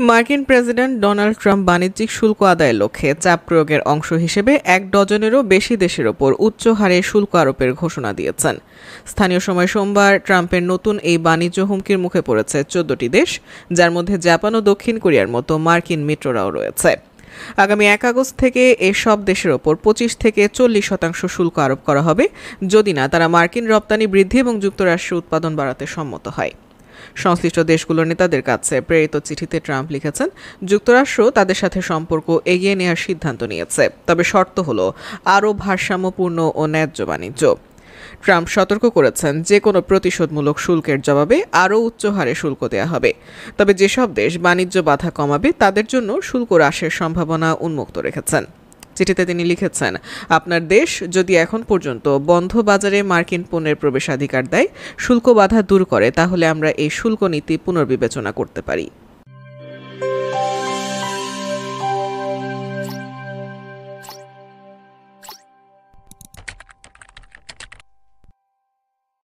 মার্কিন president Donald Trump বাণিজ্যিক শুল্ক আদায়ের লক্ষ্যে চাপ প্রয়োগের অংশ হিসেবে ১ ডজনেরও বেশি দেশের ওপর উচ্চ হারে শুল্ক আরোপের ঘোষণা দিয়েছেন। স্থানীয় সময় সোমবার ট্রাম্পের নতুন এই বাণিজ্য হুমকির মুখে পড়েছে ১৪টি দেশ, যার মধ্যে জাপান ও দক্ষিণ কোরিয়ার মতো মার্কিন মিত্ররাও রয়েছে। আগামী ১ আগস্ট থেকে এসব দেশের ওপর ২৫ থেকে ৪০% শুল্ক আরোপ করা হবে, যদি না তারা মার্কিন রপ্তানি বৃদ্ধি এবং যুক্তরাষ্ট্রের উৎপাদন বাড়াতে সম্মত হয়। সংশ্লিষ্ট দেশগুলোর নেতাদের কাছে প্রেরিত চিঠিতে ট্রাম্প লিখেছেন, যুক্তরাষ্ট্র তাদের সাথে সম্পর্ক এগিয়ে নেওয়ার সিদ্ধান্ত নিয়েছে, তবে শর্ত হলো আরও ভারসাম্যপূর্ণ ও ন্যায্য বাণিজ্য। ট্রাম্প সতর্ক করেছেন, যে কোনো প্রতিশোধমূলক শুল্কের জবাবে আরও উচ্চ হারে শুল্ক দেওয়া হবে, তবে যেসব দেশ বাণিজ্য বাধা কমাবে তাদের জন্য শুল্ক হ্রাসের সম্ভাবনা উন্মুক্ত রেখেছেন। চিঠিতে তিনি লিখেছেন, আপনার দেশ যদি এখন পর্যন্ত বন্ধ বাজারে মার্কিন পণ্যের প্রবেশাধিকার দেয়, শুল্ক বাধা দূর করে, তাহলে আমরা এই শুল্ক নীতি পুনর্বিবেচনা করতে পারি।